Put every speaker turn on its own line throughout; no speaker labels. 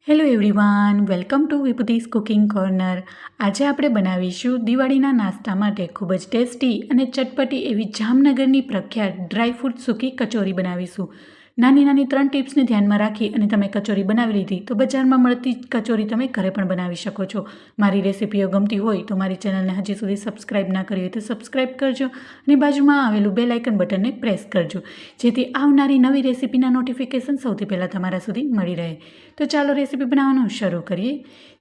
Hello everyone, welcome to વિભૂતિસ cooking corner. આજે આપણે બનાવીશું દિવાળીના નાસ્તા માટે ખૂબ જ ટેસ્ટી અને ચટપટી એવી જામનગરની પ્રખ્યાત ડ્રાયફ્રૂટ સૂકી કચોરી બનાવીશું. નાની નાની 3 ટિપ્સને ધ્યાનમાં રાખી અને તમે કચોરી બનાવી લીધી તો બજારમાં મળતી કચોરી તમે ઘરે પણ બનાવી શકો છો. મારી રેસિપીઓ ગમતી હોય તો મારી ચેનલને હજી સુધી સબસ્ક્રાઈબ ના કરી હોય તો સબસ્ક્રાઈબ કરજો અને બાજુમાં આવેલું બેલ આઇકન બટનને પ્રેસ કરજો, જેથી આવનારી નવી રેસિપીના નોટિફિકેશન સૌથી પહેલાં તમારા સુધી મળી રહે. તો ચાલો રેસીપી બનાવવાનું શરૂ કરીએ.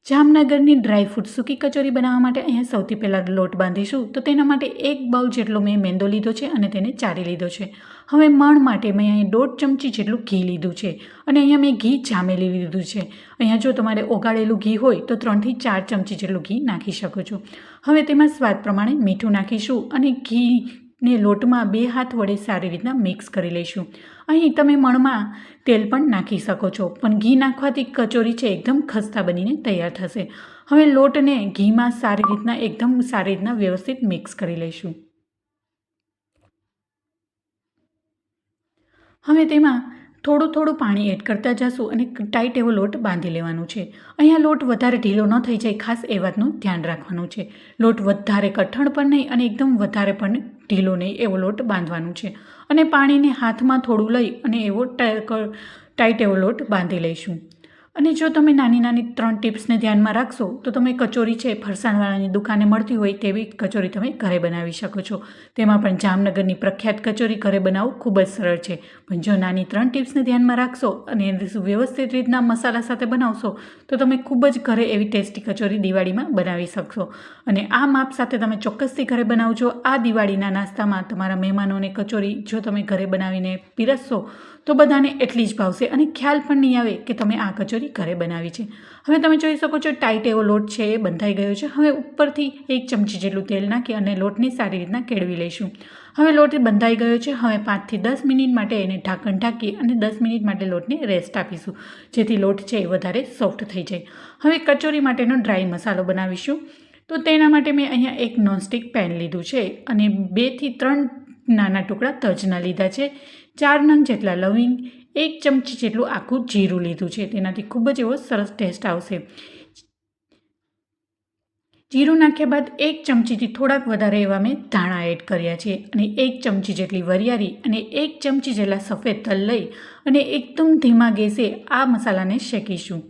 જામનગરની ડ્રાયફ્રૂટ સૂકી કચોરી બનાવવા માટે અહીંયા સૌથી પહેલાં લોટ બાંધીશું. તો તેના માટે 1 બાઉલ જેટલો મેં મેંદો લીધો છે અને તેને ચારી લીધો છે. હવે મણ માટે મેં અહીં 1.5 ચમચી જેટલું ઘી લીધું છે અને અહીંયા મેં ઘી જામેલી લીધું છે. અહીંયા જો તમારે ઓગાળેલું ઘી હોય તો 3 થી 4 ચમચી જેટલું ઘી નાખી શકો છો. હવે તેમાં સ્વાદ પ્રમાણે મીઠું નાખીશું અને ઘીને લોટમાં 2 હાથ વડે સારી રીતના મિક્સ કરી લઈશું. અહીં તમે મણમાં તેલ પણ નાખી શકો છો, પણ ઘી નાખવાથી કચોરી છે એકદમ ખસ્તા બનીને તૈયાર થશે. હવે લોટને ઘીમાં એકદમ સારી રીતના વ્યવસ્થિત મિક્સ કરી લઈશું. હવે તેમાં થોડું પાણી એડ કરતા જશું અને ટાઈટ એવો લોટ બાંધી લેવાનો છે. અહીંયા લોટ વધારે ઢીલો ન થઈ જાય, ખાસ એ વાતનું ધ્યાન રાખવાનું છે. લોટ વધારે કઠણ પણ નહીં અને એકદમ વધારે પણ ઢીલો નહીં એવો લોટ બાંધવાનો છે. અને પાણીને હાથમાં થોડું લઈ અને એવો ટાઈટ એવો લોટ બાંધી લઈશું. અને જો તમે નાની નાની 3 ટિપ્સને ધ્યાનમાં રાખશો તો તમે કચોરી છે ફરસાણવાળાની દુકાને મળતી હોય તેવી કચોરી તમે ઘરે બનાવી શકો છો. તેમાં પણ જામનગરની પ્રખ્યાત કચોરી ઘરે બનાવવું ખૂબ જ સરળ છે. પણ જો નાની 3 ટિપ્સને ધ્યાનમાં રાખશો અને વ્યવસ્થિત રીતના મસાલા સાથે બનાવશો તો તમે ખૂબ જ ઘરે એવી ટેસ્ટી કચોરી દિવાળીમાં બનાવી શકશો. અને આ માપ સાથે તમે ચોક્કસથી ઘરે બનાવજો. આ દિવાળીના નાસ્તામાં તમારા મહેમાનોને કચોરી જો તમે ઘરે બનાવીને પીરસશો તો બધાને એટલી જ ભાવશે અને ખ્યાલ પણ નહીં આવે કે તમે આ કચોરી ઘરે બનાવી છે. હવે તમે જોઈ શકો છો ટાઈટ એવો લોટ છે એ બંધાઈ ગયો છે. હવે ઉપરથી 1 ચમચી જેટલું તેલ નાખી અને લોટને સારી રીતના કેળવી લઈશું. હવે લોટ બંધાઈ ગયો છે. હવે 5 થી 10 મિનિટ માટે એને ઢાંકણ ઢાંકી અને 10 મિનિટ માટે લોટને રેસ્ટ આપીશું, જેથી લોટ છે એ વધારે સોફ્ટ થઈ જાય. હવે કચોરી માટેનો ડ્રાય મસાલો બનાવીશું. તો તેના માટે મેં અહીંયા એક નોનસ્ટિક પેન લીધું છે અને 2 થી 3 નાના ટુકડા તજના લીધા છે, 4 નંગ જેટલા લવિંગ, 1 ચમચી જેટલું આખું જીરું લીધું છે. તેનાથી ખૂબ જ એવો સરસ ટેસ્ટ આવશે. જીરું નાખ્યા બાદ 1 ચમચીથી થોડાક વધારે એવા મેં ધાણા એડ કર્યા છે અને 1 ચમચી જેટલી વરિયાળી અને 1 ચમચી જેટલા સફેદ તલ લઈ અને એકદમ ધીમા ગેસે આ મસાલાને શેકીશું.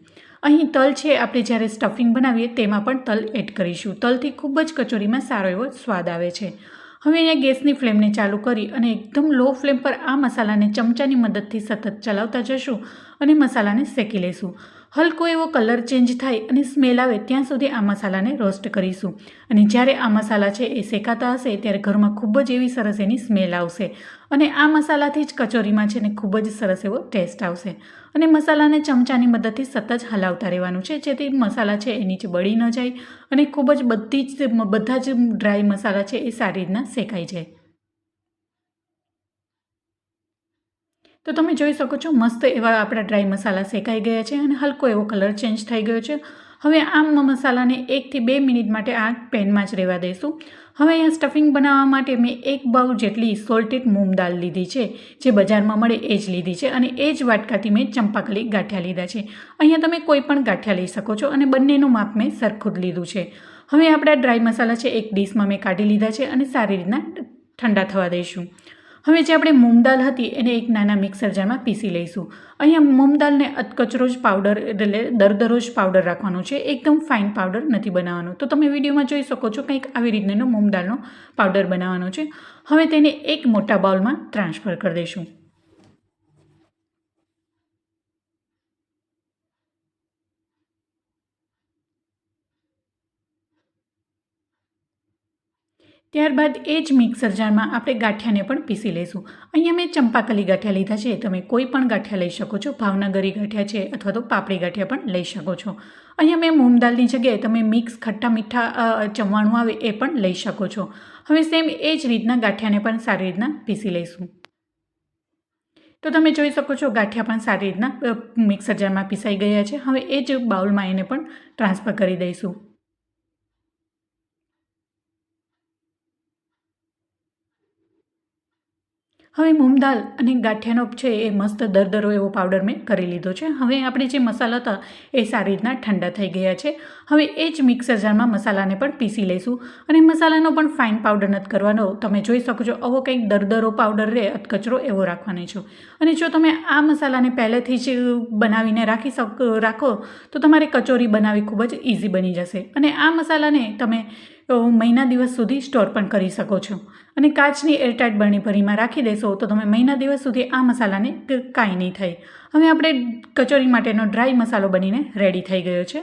અહીં તલ છે આપણે જ્યારે સ્ટફિંગ બનાવીએ તેમાં પણ તલ એડ કરીશું. તલથી ખૂબ જ કચોરીમાં સારો એવો સ્વાદ આવે છે. હવે અહીંયા ગેસની ફ્લેમને ચાલુ કરી અને એકદમ લો ફ્લેમ પર આ મસાલાને ચમચાની મદદથી સતત ચલાવતા જશું અને મસાલાને શેકી લઈશું. હલકો એવો કલર ચેન્જ થાય અને સ્મેલ આવે ત્યાં સુધી આ મસાલાને રોસ્ટ કરીશું. અને જ્યારે આ મસાલા છે એ શેકાતા હશે ત્યારે ઘરમાં ખૂબ જ એવી સરસ એની સ્મેલ આવશે અને આ મસાલાથી જ કચોરીમાં છે ને ખૂબ જ સરસ એવો ટેસ્ટ આવશે. અને મસાલાને ચમચાની મદદથી સતત જ હલાવતા રહેવાનું છે, જેથી મસાલા છે એ નીચે બળી ન જાય અને ખૂબ જ બધા જ ડ્રાય મસાલા છે એ સારી રીતના શેકાઈ જાય. તો તમે જોઈ શકો છો મસ્ત એવા આપણા ડ્રાય મસાલા શેકાઈ ગયા છે અને હલકો એવો કલર ચેન્જ થઈ ગયો છે. હવે આ મસાલાને 1 થી 2 મિનિટ માટે આ પેનમાં જ રહેવા દઈશું. હવે અહીંયા સ્ટફિંગ બનાવવા માટે મેં 1 બાઉલ જેટલી સોલ્ટેડ મૂંગ દાળ લીધી છે, જે બજારમાં મળે એ જ લીધી છે અને એ જ વાટકાથી મેં ચંપાકલી ગાંઠિયા લીધા છે. અહીંયા તમે કોઈ પણ ગાંઠિયા લઈ શકો છો અને બંનેનું માપ મેં સરખું જ લીધું છે. હવે આપણા ડ્રાય મસાલા છે એક ડીશમાં મેં કાઢી લીધા છે અને સારી રીતના ઠંડા થવા દઈશું. હવે જે આપણે મૂંગ દાળ હતી એને એક નાના મિક્સર જારમાં પીસી લઈશું. અહીંયા મૂંગ દાળને અધકચરો જ પાવડર એટલે દરદરો જ પાવડર રાખવાનો છે, એકદમ ફાઇન પાવડર નથી બનાવવાનો. તો તમે વિડીયોમાં જોઈ શકો છો કંઈક આવી રીતનો મૂંગ દાળનો પાવડર બનાવવાનો છે. હવે તેને એક મોટા બાઉલમાં ટ્રાન્સફર કરી દઈશું. ત્યારબાદ એ જ મિક્સર જારમાં આપણે ગાંઠિયાને પણ પીસી લઈશું. અહીંયા મેં ચંપાકલી ગાંઠિયા લીધા છે. તમે કોઈ પણ ગાંઠિયા લઈ શકો છો. ભાવનગરી ગાંઠિયા છે અથવા તો પાપડી ગાંઠિયા પણ લઈ શકો છો. અહીંયા મેં મૂંગ દાળની જગ્યાએ તમે મિક્સ ખટ્ટા મીઠા ચવાણું આવે એ પણ લઈ શકો છો. હવે સેમ એ જ રીતના ગાંઠિયાને પણ સારી રીતના પીસી લઈશું. તો તમે જોઈ શકો છો ગાંઠિયા પણ સારી રીતના મિક્સર જારમાં પીસાઈ ગયા છે. હવે એ જ બાઉલમાં એને પણ ટ્રાન્સફર કરી દઈશું. હવે મૂંગ દાળ અને ગાંઠિયાનો છે એ મસ્ત દરદરો એવો પાવડર મેં કરી લીધો છે. હવે આપણે જે મસાલા હતા એ સારી રીતના ઠંડા થઈ ગયા છે. હવે એ જ મિક્સર જારમાં મસાલાને પણ પીસી લઈશું અને મસાલાનો પણ ફાઇન પાવડર નથી કરવાનો. તમે જોઈ શકો છો આવો કંઈક દરદરો પાવડર રહે અધકચરો એવો રાખવાનો છો. અને જો તમે આ મસાલાને પહેલેથી જ બનાવીને રાખો તો તમારે કચોરી બનાવવી ખૂબ જ ઇઝી બની જશે. અને આ મસાલાને તમે મહિના દિવસ સુધી સ્ટોર પણ કરી શકો છો. અને કાચની એરટાઇટ બરણીભરીમાં રાખી દેશો તો તમે મહિના દિવસ સુધી આ મસાલાને કાંઈ નહીં થાય. હવે આપણે કચોરી માટેનો ડ્રાય મસાલો બનીને રેડી થઈ ગયો છે.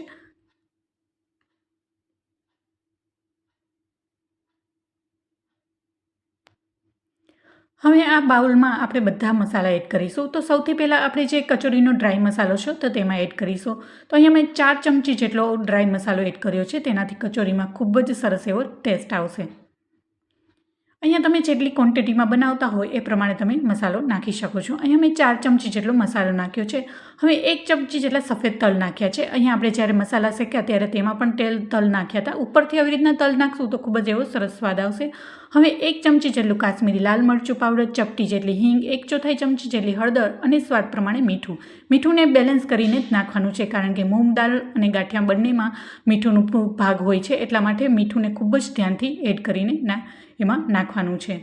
હવે આ બાઉલમાં આપણે બધા મસાલા એડ કરીશું. તો સૌથી પહેલાં આપણે જે કચોરીનો ડ્રાય મસાલો છે તો તેમાં એડ કરીશું. તો અહીંયા મેં 4 ચમચી જેટલો ડ્રાય મસાલો એડ કર્યો છે. તેનાથી કચોરીમાં ખૂબ જ સરસ એવો ટેસ્ટ આવશે. અહીંયા તમે જેટલી ક્વોન્ટિટીમાં બનાવતા હોય એ પ્રમાણે તમે મસાલો નાખી શકો છો. અહીંયા મેં 4 ચમચી જેટલો મસાલો નાખ્યો છે. હવે 1 ચમચી જેટલા સફેદ તલ નાખ્યા છે. અહીંયા આપણે જ્યારે મસાલા શેક્યા ત્યારે તેમાં પણ તલ નાખ્યા હતા. ઉપરથી આવી રીતના તલ નાખશું તો ખૂબ જ એવો સરસ સ્વાદ આવશે. હવે 1 ચમચી જેટલું કાશ્મીરી લાલ મરચું પાવડર, ચપટી જેટલી હિંગ, 1/4 ચમચી જેટલી હળદર અને સ્વાદ પ્રમાણે મીઠું. મીઠુંને બેલેન્સ કરીને જ નાખવાનું છે કારણ કે મૂંગ દાળ અને ગાંઠિયા બંનેમાં મીઠુંનો ભાગ હોય છે. એટલા માટે મીઠુંને ખૂબ જ ધ્યાનથી એડ કરીને એમાં નાખવાનું છે.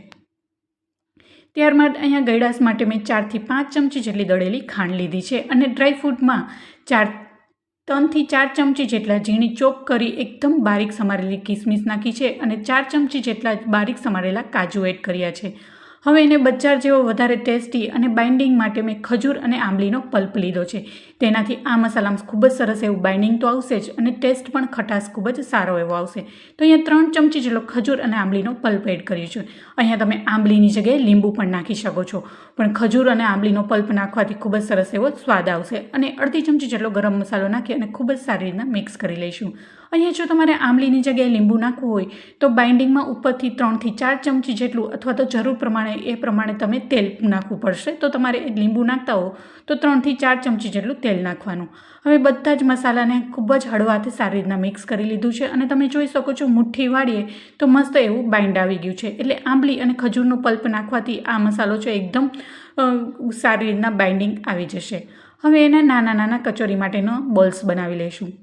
ત્યારબાદ અહીંયા ગળાશ માટે મેં 4 થી 5 ચમચી જેટલી દળેલી ખાંડ લીધી છે અને ડ્રાયફ્રૂટમાં 3 થી 4 ચમચી જેટલા ઝીણી ચોપ કરી એકદમ બારીક સમારેલી કિસમિસ નાખી છે અને 4 ચમચી જેટલા બારીક સમારેલા કાજુ એડ કર્યા છે. હવે એને બજાર જેવો વધારે ટેસ્ટી અને બાઇન્ડિંગ માટે મેં ખજૂર અને આંબલીનો પલ્પ લીધો છે. તેનાથી આ મસાલામાં ખૂબ જ સરસ એવું બાઇન્ડિંગ તો આવશે જ અને ટેસ્ટ પણ ખટાશ ખૂબ જ સારો એવો આવશે. તો અહીંયા 3 ચમચી જેટલો ખજૂર અને આંબલીનો પલ્પ એડ કર્યો છે. અહીંયા તમે આંબલીની જગ્યાએ લીંબુ પણ નાખી શકો છો, પણ ખજૂર અને આંબલીનો પલ્પ નાખવાથી ખૂબ જ સરસ એવો સ્વાદ આવશે. અને અડધી ચમચી જેટલો ગરમ મસાલો નાખી અને ખૂબ જ સારી રીતના મિક્સ કરી લઈશું. અહીંયા જો તમારે આંબલીની જગ્યાએ લીંબુ નાખવું હોય તો બાઇન્ડિંગમાં ઉપરથી 3 થી 4 ચમચી જેટલું અથવા તો જરૂર પ્રમાણે એ પ્રમાણે તમે તેલ નાખવું પડશે. તો તમારે લીંબુ નાખતા હો તો 3 થી 4 ચમચી જેટલું તેલ નાખવાનું. હવે બધા જ મસાલાને ખૂબ જ હળવાથી સારી રીતના મિક્સ કરી લીધું છે અને તમે જોઈ શકો છો મુઠ્ઠી વાળીએ તો મસ્ત એવું બાઇન્ડ આવી ગયું છે. એટલે આંબલી અને ખજૂરનો પલ્પ નાખવાથી આ મસાલો છે એકદમ સારી રીતના બાઇન્ડિંગ આવી જશે. હવે એના નાના નાના કચોરી માટેનો બોલ્સ બનાવી લઈશું.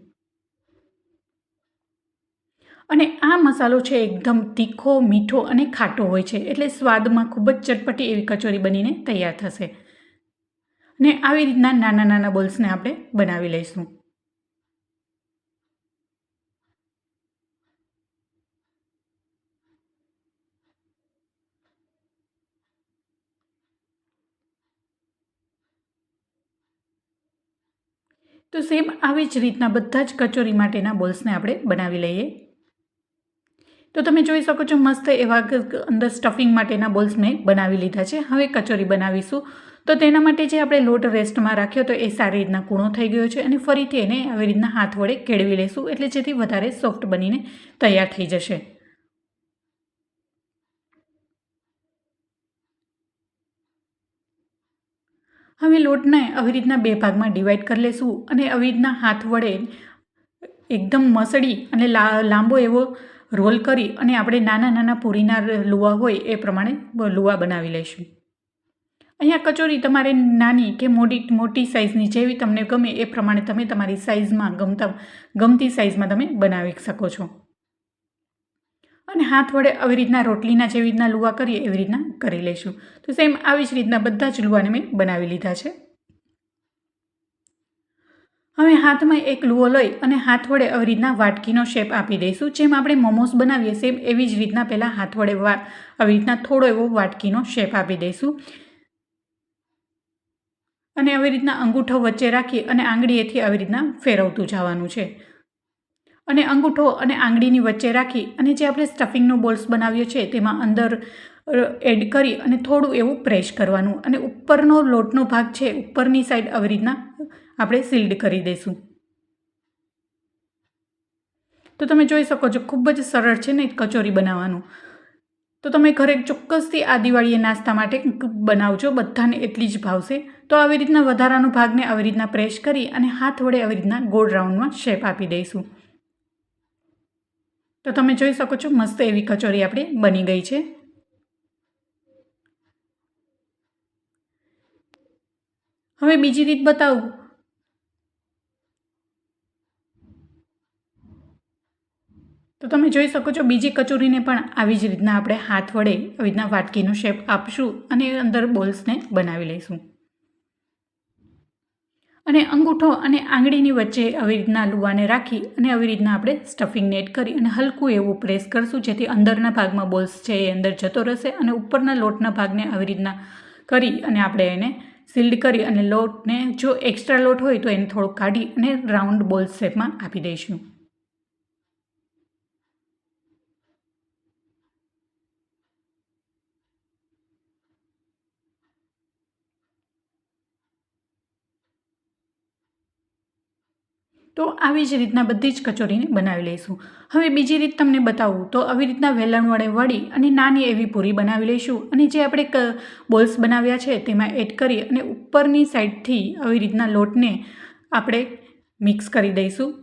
અને આ મસાલો છે એકદમ તીખો, મીઠો અને ખાટો હોય છે એટલે સ્વાદમાં ખૂબ જ ચટપટી એવી કચોરી બનીને તૈયાર થશે. ને આવી રીતના નાના નાના બોલ્સને આપણે બનાવી લઈશું. તો સેમ આવી જ રીતના બધા જ કચોરી માટેના બોલ્સને આપણે બનાવી લઈએ. તો તમે જોઈ શકો છો મસ્ત એવા અંદર સ્ટફિંગ માટેના બોલ્સ મેં બનાવી લીધા છે. હવે કચોરી બનાવીશું. તો તેના માટે જે આપણે લોટ રેસ્ટમાં રાખ્યો તો એ સારી રીતના કૂણો થઈ ગયો છે અને ફરીથી એને આવી રીતના હાથ વડે કેળવી લઈશું એટલે જેથી વધારે સોફ્ટ બનીને તૈયાર થઈ જશે. હવે લોટને આવી રીતના 2 ભાગમાં ડિવાઈડ કરી લઈશું અને આવી રીતના હાથ વડે એકદમ મસળી અને લાંબો એવો રોલ કરી અને આપણે નાના નાના પૂરીના લુવા હોય એ પ્રમાણે લુવા બનાવી લઈશું. અહીંયા કચોરી તમારે નાની કે મોટી સાઇઝની જેવી તમને ગમે એ પ્રમાણે તમે તમારી સાઇઝમાં ગમતી સાઇઝમાં તમે બનાવી શકો છો. અને હાથ વડે આવી રીતના રોટલીના જેવી રીતના લુવા કરીએ એવી રીતના કરી લઈશું. તો સેમ આવી જ રીતના બધા જ લુવાને મેં બનાવી લીધા છે. હવે હાથમાં એક લુઓ લઈ અને હાથ વડે આવી રીતના વાટકીનો શેપ આપી દઈશું. જેમ આપણે મોમોસ બનાવીએ સેમ એવી જ રીતના પહેલાં હાથ વડે આવી રીતના થોડો એવો વાટકીનો શેપ આપી દઈશું. અને આવી રીતના અંગૂઠો વચ્ચે રાખી અને આંગળીએથી આવી રીતના ફેરવતું જવાનું છે. અને અંગૂઠો અને આંગળીની વચ્ચે રાખી અને જે આપણે સ્ટફિંગનો બોલ્સ બનાવ્યો છે તેમાં અંદર એડ કરી અને થોડું એવું પ્રેસ કરવાનું અને ઉપરનો લોટનો ભાગ છે ઉપરની સાઈડ આવી રીતના આપણે સીલ્ડ કરી દઈશું. તો તમે જોઈ શકો છો ખૂબ જ સરળ છે ને કચોરી બનાવવાનું. તો તમે ઘરે ચોક્કસથી આ દિવાળીએ નાસ્તા માટે બનાવજો, બધાને એટલી જ ભાવશે. તો આવી રીતના વધારાનો ભાગને આવી રીતના પ્રેસ કરી અને હાથ વડે આવી રીતના ગોળ રાઉન્ડમાં શેપ આપી દઈશું. તો તમે જોઈ શકો છો મસ્ત એવી કચોરી આપણી બની ગઈ છે. હવે બીજી રીત બતાવું તો તમે જોઈ શકો છો બીજી કચોરીને પણ આવી જ રીતના આપણે હાથ વડે આવી રીતના વાટકીનો શેપ આપશું અને અંદર બોલ્સને બનાવી લઈશું. અને અંગૂઠો અને આંગળીની વચ્ચે આવી રીતના લુવાને રાખી અને આવી રીતના આપણે સ્ટફિંગને એડ કરી અને હલકું એવું પ્રેસ કરશું, જેથી અંદરના ભાગમાં બોલ્સ છે એ અંદર જતો રહેશે અને ઉપરના લોટના ભાગને આવી રીતના કરી અને આપણે એને સીલ્ડ કરી અને લોટને જો એક્સ્ટ્રા લોટ હોય તો એને થોડોક કાઢી અને રાઉન્ડ બોલ્સ શેપમાં આપી દઈશું. તો આવી જ રીતના બધી જ કચોરીને બનાવી લઈશું. હવે બીજી રીત તમને બતાવું તો આવી રીતના વેલણ વડે વળી અને નાની એવી પૂરી બનાવી લઈશું અને જે આપણે બોલ્સ બનાવ્યા છે તેમાં એડ કરી અને ઉપરની સાઈડથી આવી રીતના લોટને આપણે મિક્સ કરી દઈશું.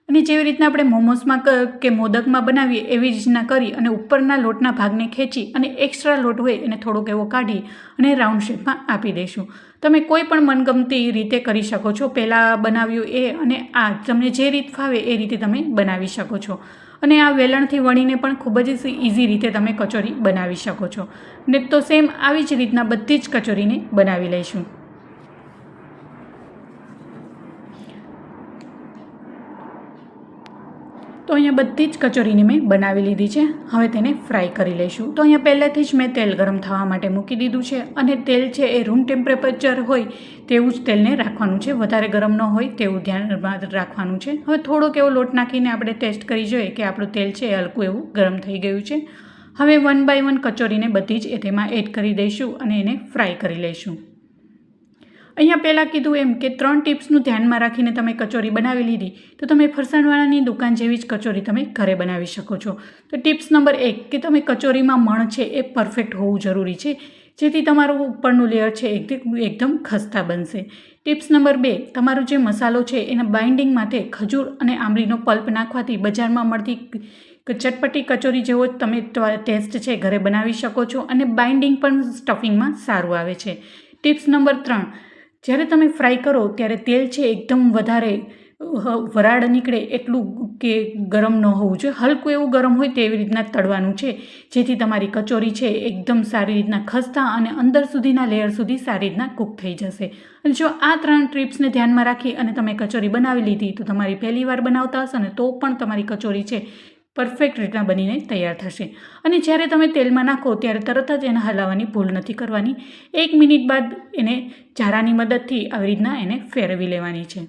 અને જેવી રીતના આપણે મોમોસમાં કે મોદકમાં બનાવીએ એવી જ રીતના કરી અને ઉપરના લોટના ભાગને ખેંચી અને એક્સ્ટ્રા લોટ હોય એને થોડોક એવો કાઢી અને રાઉન્ડ શેપમાં આપી દઈશું. તમે કોઈ પણ મનગમતી રીતે કરી શકો છો. પહેલાં બનાવ્યું એ અને આ તમને જે રીત ફાવે એ રીતે તમે બનાવી શકો છો. અને આ વેલણથી વણીને પણ ખૂબ જ ઇઝી રીતે તમે કચોરી બનાવી શકો છો. ને તો સેમ આવી જ રીતના બધી જ કચોરીને બનાવી લઈશું. તો અહીંયા બધી જ કચોરીને મેં બનાવી લીધી છે. હવે તેને ફ્રાય કરી લઈશું. તો અહીંયા પહેલેથી જ મેં તેલ ગરમ થવા માટે મૂકી દીધું છે અને તેલ છે એ રૂમ ટેમ્પરેચર હોય તેવું જ તેલને રાખવાનું છે, વધારે ગરમ ન હોય તેવું ધ્યાન રાખવાનું છે. હવે થોડોક એવો લોટ નાખીને આપણે ટેસ્ટ કરી જોઈએ કે આપણું તેલ છે એ હલકું એવું ગરમ થઈ ગયું છે. હવે 1 બાય 1 કચોરીને બધી જ તેમાં એડ કરી દઈશું અને એને ફ્રાય કરી લઈશું. અહીંયા પહેલાં કીધું એમ કે 3 ટિપ્સનું ધ્યાનમાં રાખીને તમે કચોરી બનાવી લીધી તો તમે ફરસાણવાળાની દુકાન જેવી જ કચોરી તમે ઘરે બનાવી શકો છો. તો ટિપ્સ નંબર 1 કે તમે કચોરીમાં મણ છે એ પરફેક્ટ હોવું જરૂરી છે, જેથી તમારું ઉપરનું લેયર છે એકદમ ખસ્તા બનશે. ટિપ્સ નંબર 2, તમારો જે મસાલો છે એના બાઇન્ડિંગ માટે ખજૂર અને આંબલીનો પલ્પ નાખવાથી બજારમાં મળતી ચટપટી કચોરી જેવો જ તમે ટેસ્ટ છે ઘરે બનાવી શકો છો અને બાઇન્ડિંગ પણ સ્ટફિંગમાં સારું આવે છે. ટિપ્સ નંબર 3, જ્યારે તમે ફ્રાય કરો ત્યારે તેલ છે એકદમ વધારે વરાળ નીકળે એટલું કે ગરમ ન હોવું જોઈએ. હલકું એવું ગરમ હોય તેવી રીતના તળવાનું છે, જેથી તમારી કચોરી છે એકદમ સારી રીતના ખસ્તા અને અંદર સુધીના લેયર સુધી સારી રીતના કૂક થઈ જશે. અને જો આ 3 ટિપ્સને ધ્યાનમાં રાખી અને તમે કચોરી બનાવી લીધી તો તમારી પહેલી વાર બનાવતા હશો ને તો પણ તમારી કચોરી છે પરફેક્ટ રીતના બનીને તૈયાર થશે. અને જ્યારે તમે તેલમાં નાખો ત્યારે તરત જ એને હલાવવાની ભૂલ નથી કરવાની. 1 મિનિટ બાદ એને ઝારાની મદદથી આવી રીતના એને ફેરવી લેવાની છે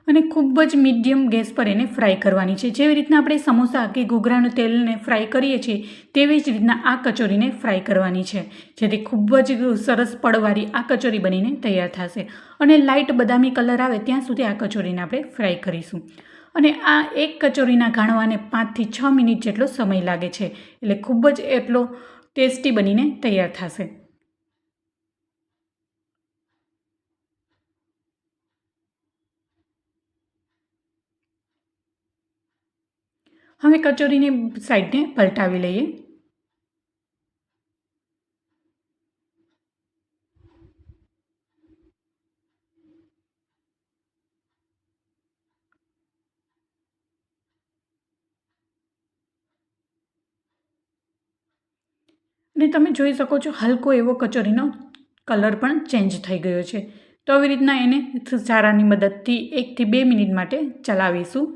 અને ખૂબ જ મીડિયમ ગેસ પર એને ફ્રાય કરવાની છે. જેવી રીતના આપણે સમોસા કે ઘૂઘરાનું તેલને ફ્રાય કરીએ છીએ તેવી જ રીતના આ કચોરીને ફ્રાય કરવાની છે, જેથી ખૂબ જ સરસ પડવાળી આ કચોરી બનીને તૈયાર થશે. અને લાઇટ બદામી કલર આવે ત્યાં સુધી આ કચોરીને આપણે ફ્રાય કરીશું. અને આ એક કચોરીના ગાળવાને 5 થી 6 મિનિટ જેટલો સમય લાગે છે, એટલે ખૂબ જ એટલો ટેસ્ટી બનીને તૈયાર થશે. હવે કચોરીની સાઈડને પલટાવી લઈએ. અને તમે જોઈ શકો છો હલકો એવો કચોરીનો કલર પણ ચેન્જ થઈ ગયો છે. તો આવી રીતના એને ઝારાની મદદથી 1 થી 2 મિનિટ માટે ચલાવીશું.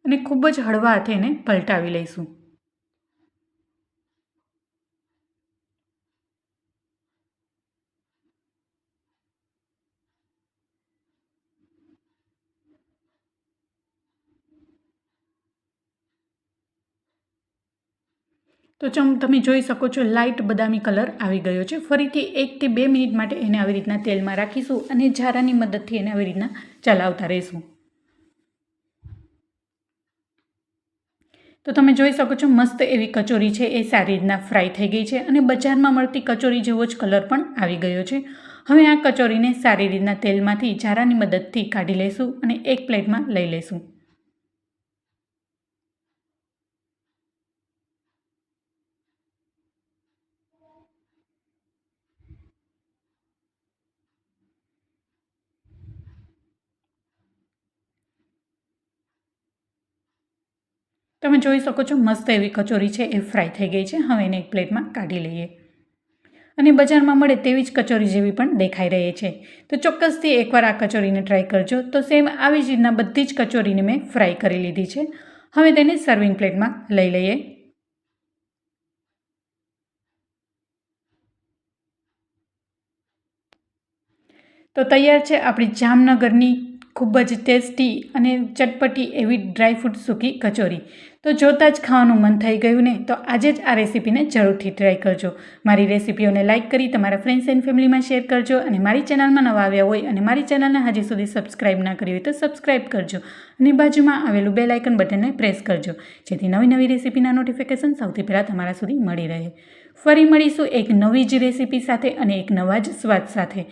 અને ખૂબ જ હળવા હાથે એને પલટાવી લઈશું. તો તમે જોઈ શકો છો લાઇટ બદામી કલર આવી ગયો છે. ફરીથી 1 થી 2 મિનિટ માટે એને આવી રીતના તેલમાં રાખીશું અને ઝારાની મદદથી એને આવી રીતના ચલાવતા રહીશું. તો તમે જોઈ શકો છો મસ્ત એવી કચોરી છે એ સારી રીતના ફ્રાય થઈ ગઈ છે અને બજારમાં મળતી કચોરી જેવો જ કલર પણ આવી ગયો છે. હવે આ કચોરીને સારી રીતના તેલમાંથી ઝારાની મદદથી કાઢી લઈશું અને એક પ્લેટમાં લઈ લઈશું. તમે જોઈ શકો છો મસ્ત એવી કચોરી છે એ ફ્રાય થઈ ગઈ છે. હવે એને એક પ્લેટમાં કાઢી લઈએ. અને બજારમાં મળે તેવી જ કચોરી જેવી પણ દેખાઈ રહી છે. તો ચોક્કસથી એકવાર આ કચોરીને ટ્રાય કરજો. તો સેમ આવી જ રીતના બધી જ કચોરીને મેં ફ્રાય કરી લીધી છે. હવે તેને સર્વિંગ પ્લેટમાં લઈ લઈએ. તો તૈયાર છે આપણી જામનગરની ખૂબ જ ટેસ્ટી અને ચટપટી એવી ડ્રાયફ્રૂટ સૂકી કચોરી. તો જોતાં જ ખાવાનું મન થઈ ગયું ને, તો આજે જ આ રેસીપીને જરૂરથી ટ્રાય કરજો. મારી રેસીપીઓને લાઇક કરી તમારા ફ્રેન્ડ્સ એન્ડ ફેમિલીમાં શેર કરજો. અને મારી ચેનલમાં નવા આવ્યા હોય અને મારી ચેનલને હજી સુધી સબસ્ક્રાઇબ ના કરી હોય તો સબસ્ક્રાઇબ કરજો. અને બાજુમાં આવેલું બેલ આઇકન બટનને પ્રેસ કરજો, જેથી નવી નવી રેસીપીના નોટિફિકેશન સૌથી પહેલાં તમારા સુધી મળી રહે. ફરી મળીશું એક નવી જ રેસીપી સાથે અને એક નવા જ સ્વાદ સાથે.